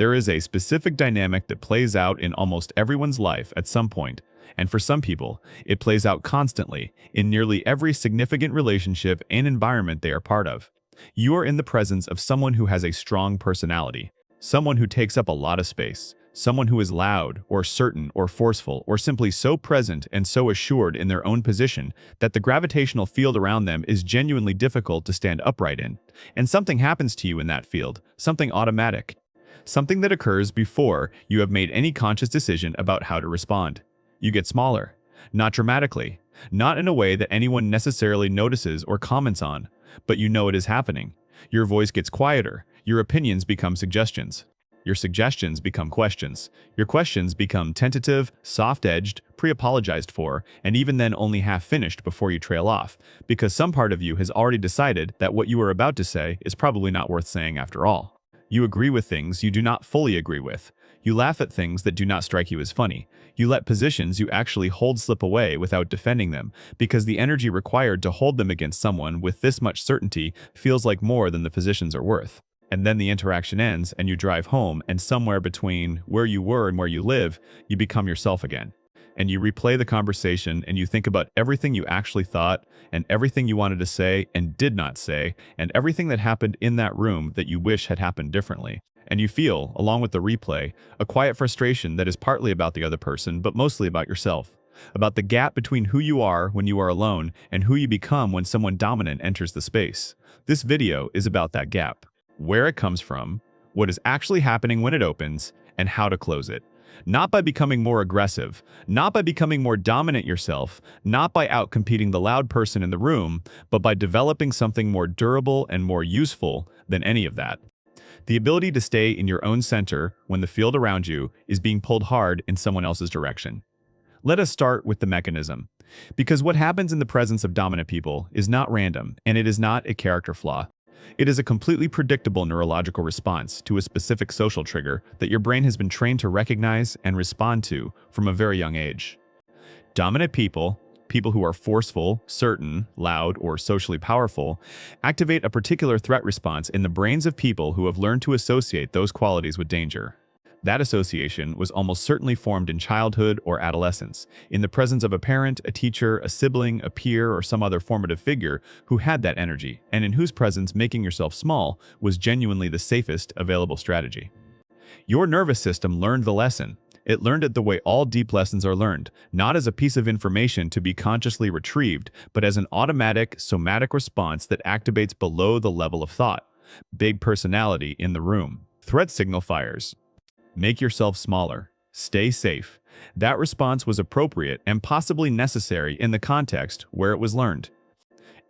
There is a specific dynamic that plays out in almost everyone's life at some point, and for some people, it plays out constantly in nearly every significant relationship and environment they are part of. You are in the presence of someone who has a strong personality, someone who takes up a lot of space, someone who is loud or certain or forceful or simply so present and so assured in their own position that the gravitational field around them is genuinely difficult to stand upright in. And something happens to you in that field, something automatic, something that occurs before you have made any conscious decision about how to respond. You get smaller, not dramatically, not in a way that anyone necessarily notices or comments on, but you know it is happening. Your voice gets quieter, your opinions become suggestions. Your suggestions become questions. Your questions become tentative, soft-edged, pre-apologized for, and even then only half-finished before you trail off, because some part of you has already decided that what you are about to say is probably not worth saying after all. You agree with things you do not fully agree with. You laugh at things that do not strike you as funny. You let positions you actually hold slip away without defending them, because the energy required to hold them against someone with this much certainty feels like more than the positions are worth. And then the interaction ends and you drive home, and somewhere between where you were and where you live, you become yourself again. And you replay the conversation and you think about everything you actually thought and everything you wanted to say and did not say and everything that happened in that room that you wish had happened differently. And you feel, along with the replay, a quiet frustration that is partly about the other person but mostly about yourself. About the gap between who you are when you are alone and who you become when someone dominant enters the space. This video is about that gap. Where it comes from, what is actually happening when it opens, and how to close it. Not by becoming more aggressive, not by becoming more dominant yourself, not by outcompeting the loud person in the room, but by developing something more durable and more useful than any of that. The ability to stay in your own center when the field around you is being pulled hard in someone else's direction. Let us start with the mechanism. Because what happens in the presence of dominant people is not random, and it is not a character flaw. It is a completely predictable neurological response to a specific social trigger that your brain has been trained to recognize and respond to from a very young age. Dominant people, people who are forceful, certain, loud, or socially powerful, activate a particular threat response in the brains of people who have learned to associate those qualities with danger. That association was almost certainly formed in childhood or adolescence, in the presence of a parent, a teacher, a sibling, a peer, or some other formative figure who had that energy, and in whose presence making yourself small was genuinely the safest available strategy. Your nervous system learned the lesson. It learned it the way all deep lessons are learned, not as a piece of information to be consciously retrieved, but as an automatic, somatic response that activates below the level of thought. Big personality in the room. Threat signal fires. Make yourself smaller. Stay safe. That response was appropriate and possibly necessary in the context where it was learned.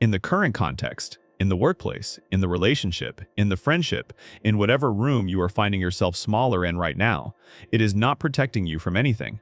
In the current context, in the workplace, in the relationship, in the friendship, in whatever room you are finding yourself smaller in right now, it is not protecting you from anything.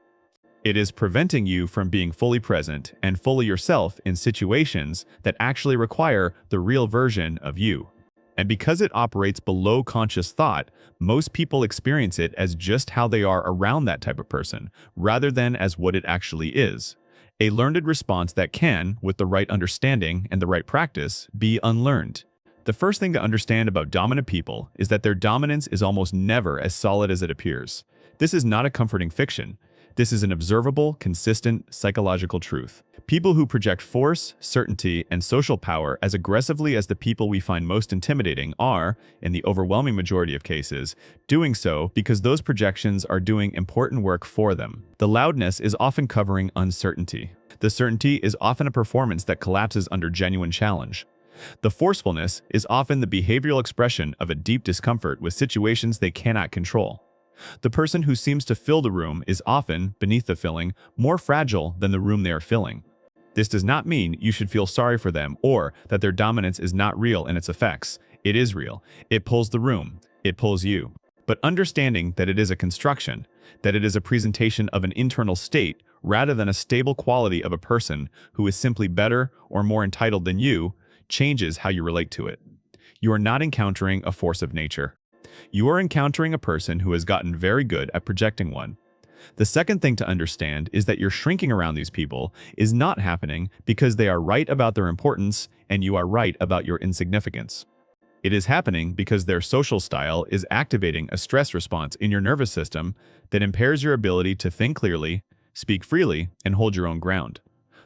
It is preventing you from being fully present and fully yourself in situations that actually require the real version of you. And because it operates below conscious thought, most people experience it as just how they are around that type of person, rather than as what it actually is. A learned response that can, with the right understanding and the right practice, be unlearned. The first thing to understand about dominant people is that their dominance is almost never as solid as it appears. This is not a comforting fiction. This is an observable, consistent, psychological truth. People who project force, certainty, and social power as aggressively as the people we find most intimidating are, in the overwhelming majority of cases, doing so because those projections are doing important work for them. The loudness is often covering uncertainty. The certainty is often a performance that collapses under genuine challenge. The forcefulness is often the behavioral expression of a deep discomfort with situations they cannot control. The person who seems to fill the room is often, beneath the filling, more fragile than the room they are filling. This does not mean you should feel sorry for them or that their dominance is not real in its effects. It is real. It pulls the room. It pulls you. But understanding that it is a construction, that it is a presentation of an internal state rather than a stable quality of a person who is simply better or more entitled than you, changes how you relate to it. You are not encountering a force of nature. You are encountering a person who has gotten very good at projecting one. The second thing to understand is that your shrinking around these people is not happening because they are right about their importance and you are right about your insignificance. It is happening because their social style is activating a stress response in your nervous system that impairs your ability to think clearly, speak freely, and hold your own ground.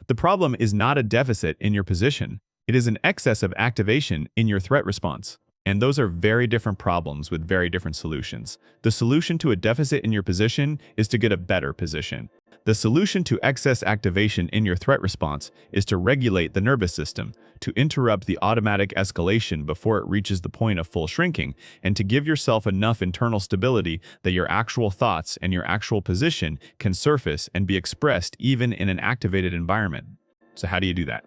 The problem is not a deficit in your position, it is an excess of activation in your threat response. And those are very different problems with very different solutions. The solution to a deficit in your position is to get a better position. The solution to excess activation in your threat response is to regulate the nervous system, to interrupt the automatic escalation before it reaches the point of full shrinking, and to give yourself enough internal stability that your actual thoughts and your actual position can surface and be expressed even in an activated environment. So how do you do that?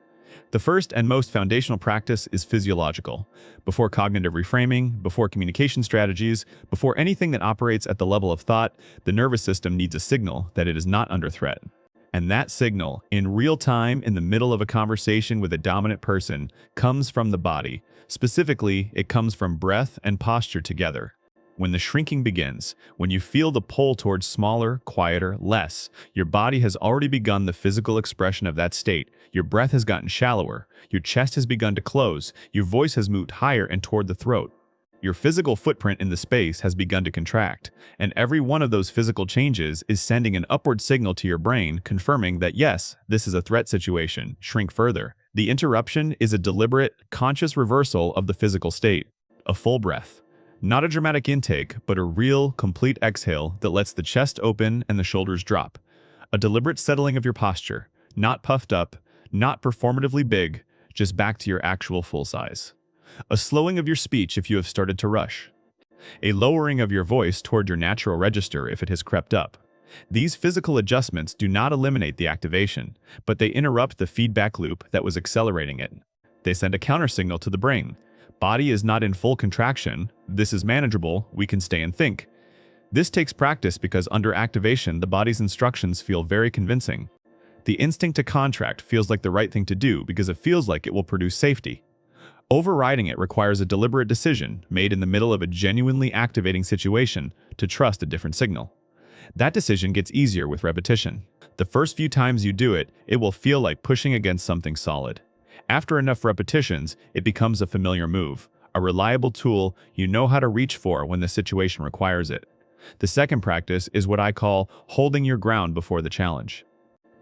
The first and most foundational practice is physiological. Before cognitive reframing, before communication strategies, before anything that operates at the level of thought, the nervous system needs a signal that it is not under threat. And that signal, in real time in the middle of a conversation with a dominant person, comes from the body. Specifically, it comes from breath and posture together. When the shrinking begins, when you feel the pull towards smaller, quieter, less, your body has already begun the physical expression of that state. Your breath has gotten shallower, your chest has begun to close, your voice has moved higher and toward the throat. Your physical footprint in the space has begun to contract, and every one of those physical changes is sending an upward signal to your brain confirming that yes, this is a threat situation, shrink further. The interruption is a deliberate, conscious reversal of the physical state. A full breath. Not a dramatic intake, but a real, complete exhale that lets the chest open and the shoulders drop. A deliberate settling of your posture, not puffed up, not performatively big, just back to your actual full size. A slowing of your speech if you have started to rush. A lowering of your voice toward your natural register if it has crept up. These physical adjustments do not eliminate the activation, but they interrupt the feedback loop that was accelerating it. They send a countersignal to the brain. Body is not in full contraction, this is manageable, we can stay and think. This takes practice because under activation, the body's instructions feel very convincing. The instinct to contract feels like the right thing to do because it feels like it will produce safety. Overriding it requires a deliberate decision made in the middle of a genuinely activating situation to trust a different signal. That decision gets easier with repetition. The first few times you do it, it will feel like pushing against something solid. After enough repetitions, it becomes a familiar move, a reliable tool you know how to reach for when the situation requires it. The second practice is what I call holding your ground before the challenge.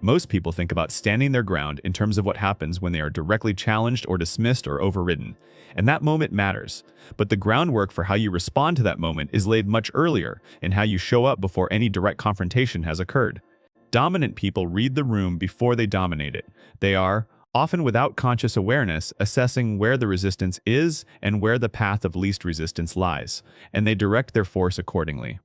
Most people think about standing their ground in terms of what happens when they are directly challenged or dismissed or overridden, and that moment matters. But the groundwork for how you respond to that moment is laid much earlier in how you show up before any direct confrontation has occurred. Dominant people read the room before they dominate it. They are, often without conscious awareness, assessing where the resistance is and where the path of least resistance lies, and they direct their force accordingly.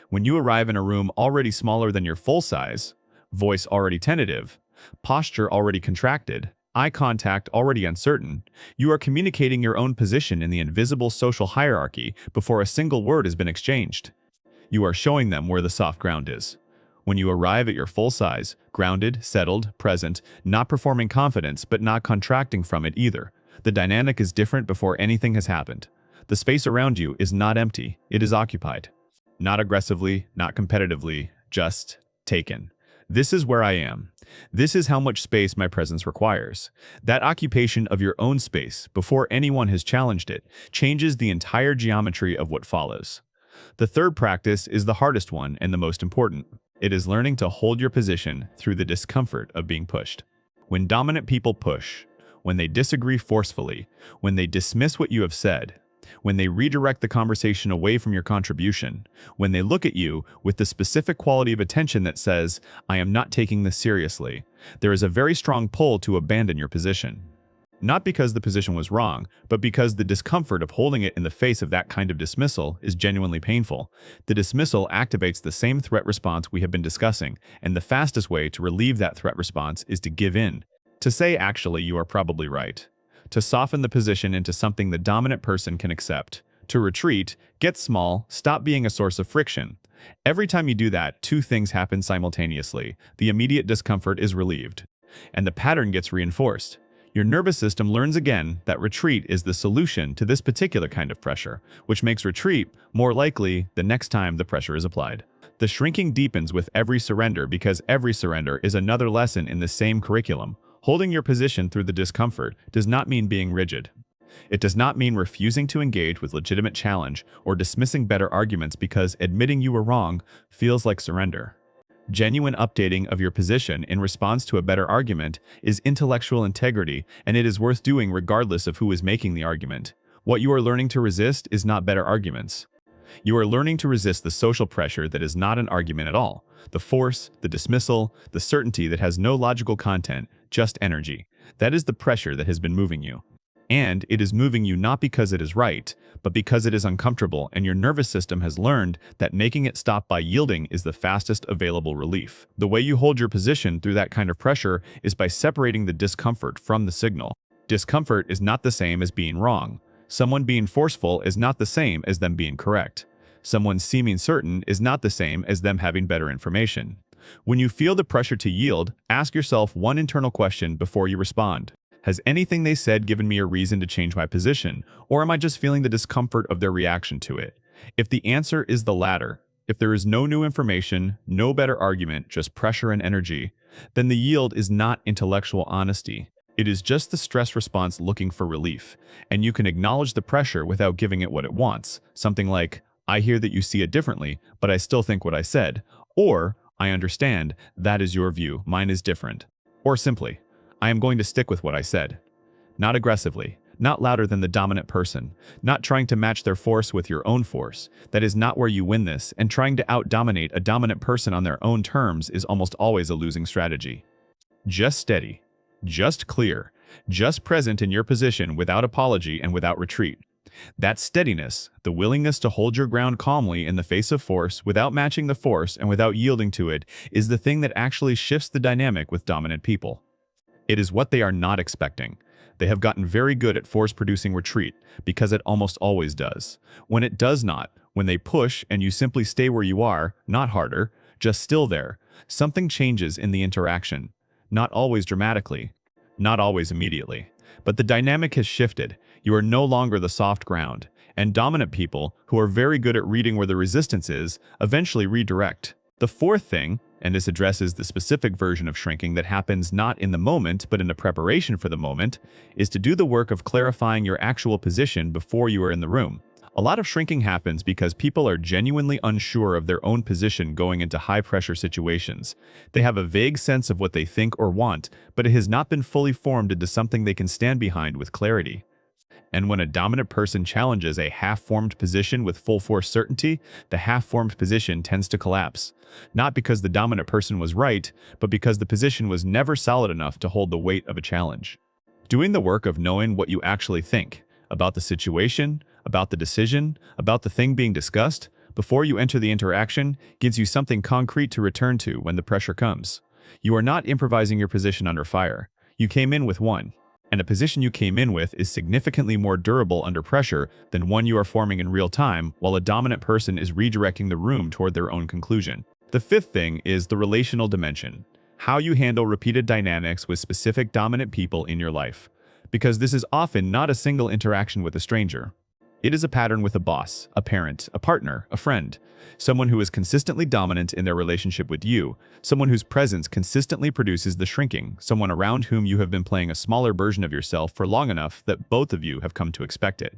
When you arrive in a room already smaller than your full size, voice already tentative, posture already contracted, eye contact already uncertain, you are communicating your own position in the invisible social hierarchy before a single word has been exchanged. You are showing them where the soft ground is. When you arrive at your full size, grounded, settled, present, not performing confidence but not contracting from it either, the dynamic is different before anything has happened. The space around you is not empty, it is occupied. Not aggressively, not competitively, just taken. This is where I am. This is how much space my presence requires. That occupation of your own space, before anyone has challenged it, changes the entire geometry of what follows. The third practice is the hardest one and the most important. It is learning to hold your position through the discomfort of being pushed. When dominant people push, when they disagree forcefully, when they dismiss what you have said, when they redirect the conversation away from your contribution, when they look at you with the specific quality of attention that says, "I am not taking this seriously," there is a very strong pull to abandon your position. Not because the position was wrong, but because the discomfort of holding it in the face of that kind of dismissal is genuinely painful. The dismissal activates the same threat response we have been discussing, and the fastest way to relieve that threat response is to give in. To say, actually, you are probably right. To soften the position into something the dominant person can accept. To retreat, get small, stop being a source of friction. Every time you do that, two things happen simultaneously. The immediate discomfort is relieved, and the pattern gets reinforced. Your nervous system learns again that retreat is the solution to this particular kind of pressure, which makes retreat more likely the next time the pressure is applied. The shrinking deepens with every surrender because every surrender is another lesson in the same curriculum. Holding your position through the discomfort does not mean being rigid. It does not mean refusing to engage with legitimate challenge or dismissing better arguments because admitting you were wrong feels like surrender. Genuine updating of your position in response to a better argument is intellectual integrity, and it is worth doing regardless of who is making the argument. What you are learning to resist is not better arguments. You are learning to resist the social pressure that is not an argument at all, the force, the dismissal, the certainty that has no logical content, just energy. That is the pressure that has been moving you. And it is moving you not because it is right, but because it is uncomfortable, and your nervous system has learned that making it stop by yielding is the fastest available relief. The way you hold your position through that kind of pressure is by separating the discomfort from the signal. Discomfort is not the same as being wrong. Someone being forceful is not the same as them being correct. Someone seeming certain is not the same as them having better information. When you feel the pressure to yield, ask yourself one internal question before you respond. Has anything they said given me a reason to change my position, or am I just feeling the discomfort of their reaction to it? If the answer is the latter, if there is no new information, no better argument, just pressure and energy, then the yield is not intellectual honesty. It is just the stress response looking for relief, and you can acknowledge the pressure without giving it what it wants. Something like, I hear that you see it differently, but I still think what I said. Or, I understand, that is your view, mine is different. Or simply, I am going to stick with what I said. Not aggressively, not louder than the dominant person, not trying to match their force with your own force. That is not where you win this, and trying to out-dominate a dominant person on their own terms is almost always a losing strategy. Just steady, just clear, just present in your position without apology and without retreat. That steadiness, the willingness to hold your ground calmly in the face of force without matching the force and without yielding to it, is the thing that actually shifts the dynamic with dominant people. It is what they are not expecting. They have gotten very good at force-producing retreat because it almost always does. When it does not, when they push and you simply stay where you are, not harder, just still there, something changes in the interaction. Not always dramatically, not always immediately. But the dynamic has shifted. You are no longer the soft ground, and dominant people, who are very good at reading where the resistance is, eventually redirect. The fourth thing, and this addresses the specific version of shrinking that happens not in the moment but in the preparation for the moment, is to do the work of clarifying your actual position before you are in the room. A lot of shrinking happens because people are genuinely unsure of their own position going into high-pressure situations. They have a vague sense of what they think or want, but it has not been fully formed into something they can stand behind with clarity. And when a dominant person challenges a half-formed position with full force certainty, the half-formed position tends to collapse. Not because the dominant person was right, but because the position was never solid enough to hold the weight of a challenge. Doing the work of knowing what you actually think about the situation, about the decision, about the thing being discussed, before you enter the interaction, gives you something concrete to return to when the pressure comes. You are not improvising your position under fire. You came in with one. And a position you came in with is significantly more durable under pressure than one you are forming in real time while a dominant person is redirecting the room toward their own conclusion. The fifth thing is the relational dimension. How you handle repeated dynamics with specific dominant people in your life. Because this is often not a single interaction with a stranger. It is a pattern with a boss, a parent, a partner, a friend. Someone who is consistently dominant in their relationship with you, someone whose presence consistently produces the shrinking, someone around whom you have been playing a smaller version of yourself for long enough that both of you have come to expect it.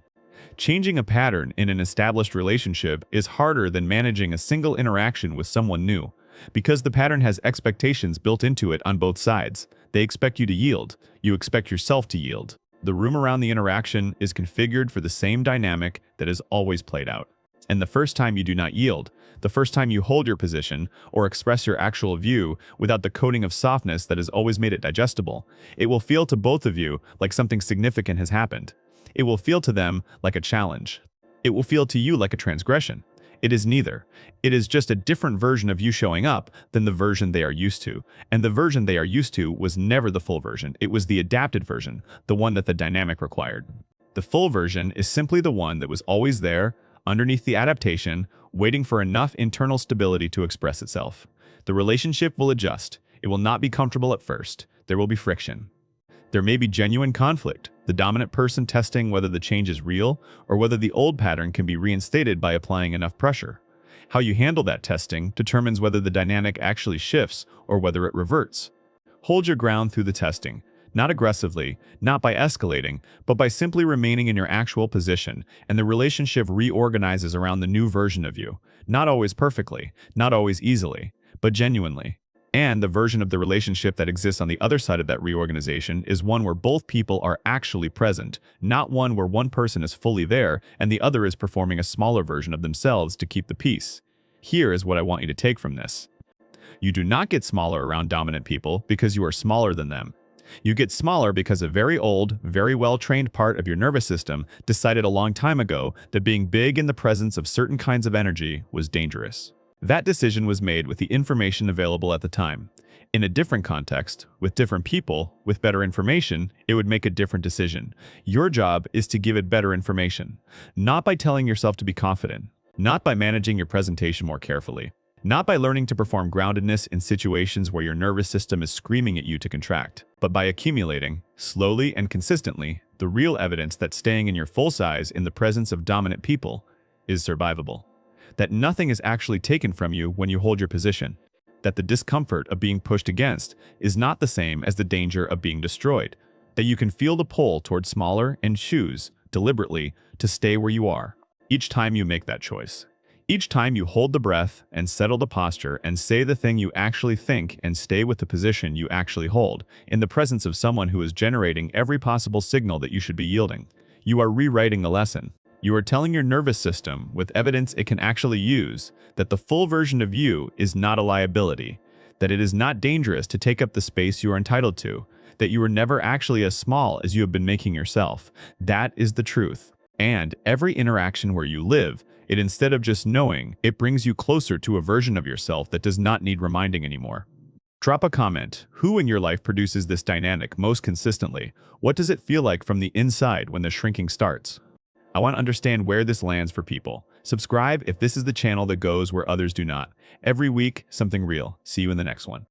Changing a pattern in an established relationship is harder than managing a single interaction with someone new, because the pattern has expectations built into it on both sides. They expect you to yield, you expect yourself to yield. The room around the interaction is configured for the same dynamic that is always played out. And the first time you do not yield, the first time you hold your position or express your actual view without the coating of softness that has always made it digestible, it will feel to both of you like something significant has happened. It will feel to them like a challenge. It will feel to you like a transgression. It is neither. It is just a different version of you showing up than the version they are used to. And the version they are used to was never the full version. It was the adapted version, the one that the dynamic required. The full version is simply the one that was always there, underneath the adaptation, waiting for enough internal stability to express itself. The relationship will adjust. It will not be comfortable at first. There will be friction. There may be genuine conflict, the dominant person testing whether the change is real or whether the old pattern can be reinstated by applying enough pressure. How you handle that testing determines whether the dynamic actually shifts or whether it reverts. Hold your ground through the testing. Not aggressively, not by escalating, but by simply remaining in your actual position, and the relationship reorganizes around the new version of you. Not always perfectly, not always easily, but genuinely. And the version of the relationship that exists on the other side of that reorganization is one where both people are actually present, not one where one person is fully there and the other is performing a smaller version of themselves to keep the peace. Here is what I want you to take from this. You do not get smaller around dominant people because you are smaller than them. You get smaller because a very old, very well-trained part of your nervous system decided a long time ago that being big in the presence of certain kinds of energy was dangerous. That decision was made with the information available at the time. In a different context, with different people, with better information, it would make a different decision. Your job is to give it better information, not by telling yourself to be confident, not by managing your presentation more carefully, not by learning to perform groundedness in situations where your nervous system is screaming at you to contract, but by accumulating, slowly and consistently, the real evidence that staying in your full size in the presence of dominant people is survivable. That nothing is actually taken from you when you hold your position. That the discomfort of being pushed against is not the same as the danger of being destroyed. That you can feel the pull toward smaller and choose, deliberately, to stay where you are. Each time you make that choice. Each time you hold the breath and settle the posture and say the thing you actually think and stay with the position you actually hold, in the presence of someone who is generating every possible signal that you should be yielding. You are rewriting the lesson. You are telling your nervous system, with evidence it can actually use, that the full version of you is not a liability, that it is not dangerous to take up the space you are entitled to, that you are never actually as small as you have been making yourself. That is the truth. And every interaction where you live, it instead of just knowing, it brings you closer to a version of yourself that does not need reminding anymore. Drop a comment. Who in your life produces this dynamic most consistently? What does it feel like from the inside when the shrinking starts? I want to understand where this lands for people. Subscribe if this is the channel that goes where others do not. Every week, something real. See you in the next one.